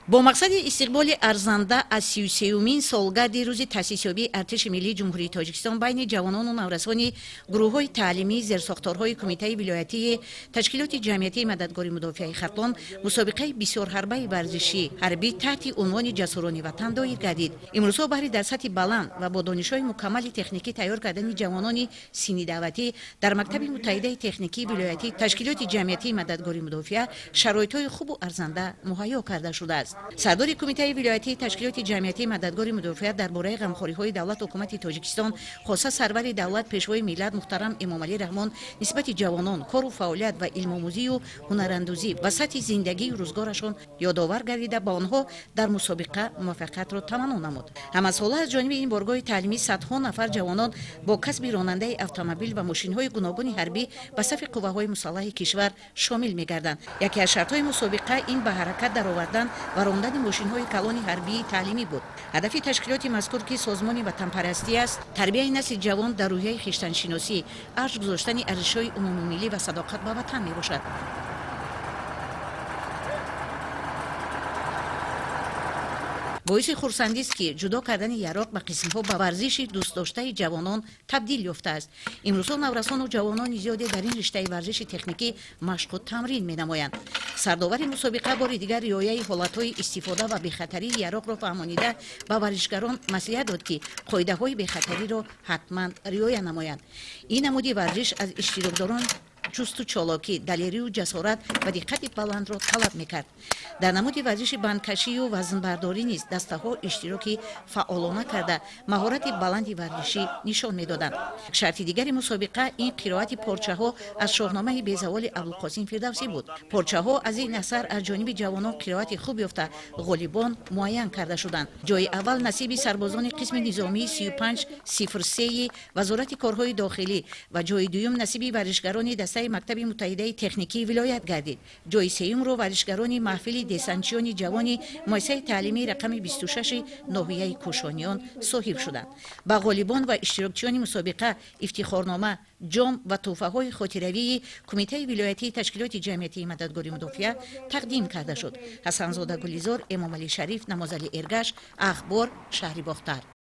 با مقصد استقبال ارزنده از 33مین سالگرد روز تأسیسیابی ارتش ملی جمهوری تاجیکستان بین جوانان و نورسان گروه‌های تعلیمی زیرساختارهای کمیته ولایتی تشکیلات جمعیتی مددگاری مدافع خطلان مسابقه بسیار حربه ورزشی حربی تحت عنوان جسوران وطن دایر گردید. امروزها بهره در سطح بلند و با دانش‌های مکمل تکنیکی تیار کردن جوانان سنی دعوتی در مکتب متحده تکنیکی ولایتی تشکیلات جمعیتی مددگاری مدافع شرایط‌های خوب و ارزنده مهیا کرده شده است. صدر کمیته ولایتی تشکیلات جمعیتی مددگاری مدافع درباره غمخوری‌های دولت حکومت تاجیکستان خاصه سرور دولت پیشوای ملت محترم امامعلی رحمان نسبت جوانان کار و فعالیت و علم آموزی و هنراندوزی و سطح زندگی و روزگارشان یادآور گردیده با آنها در مسابقه موفقیت را تمنا نمود. همساله از جانب این بارگاه تعلیمی صدها نفر جوانان با کسب راننده اتومبیل و ماشین‌های گوناگون حربی به صف قوه‌های مسلح کشور شامل می‌گردند. یکی از شرط‌های مسابقه این به حرکت درآوردن و راندن ماشین‌های کلان حربی تعلیمی بود. هدف تشکیلات مذکور که سازمان وطنپرستی است، تربیت نسل جوان در روحیه خویشتن‌شناسی، ارزش گذاشتن ارزش‌های عمومی ملی و صداقت به وطن میباشد. باعث خرسندی است که جدا کردن یراق به قسم‌ها به ورزش دوست داشته جوانان تبدیل یافته است. امروزها نورسان و جوانان زیادی در این رشته ورزش تکنیکی مشق و تمرین می‌نمایند. سرداور مسابقه بار دیگر رعایت حالت‌های استفاده و بی‌خطری یراق را فهمانیده به ورزشکاران مصلحت داد که قاعده‌های بی‌خطری را حتما رعایت نمایند. این نمودی ورزش از اشتراکداران جست و چالاکی، دلیری و جسارت و دقت بلند را طلب میکرد. در نمود ورزش بندکشی و وزنبرداری نیز دسته‌ها اشتراکی فعالانه کرده مهارت بلندی ورزشی نشان میدادند. شرط دیگر مسابقه این قرائت پارچه‌ها از شاهنامه بی‌زوال ابوالقاسم فردوسی بود. پارچه‌ها از این اثر از جانب جوانان قرائت خوب یافته غالبان معین کرده شدند. جای اول نصیب سربازان قسم نظامی 3503 وزارت کارهای داخلی و جای دوم نصیب ورزشکاران دسته مکتب متحده تکنیکی ولایت گردید. جای سوم را ورزشکاران محفل دسنچیان جوان مؤسسه تعلیمی رقم 26 ناحیه کوشانیان صاحب شدند. به غالبان و اشتراکچیان مسابقه افتخارنامه، جام و تحفه‌های خاطروی کمیته ولایتی تشکیلات جمعیتی مددگاری مدافع تقدیم کرده شد. حسن‌زاده گلیزار، امامعلی شریف، نمازعلی ارگش، اخبار شهری باختر.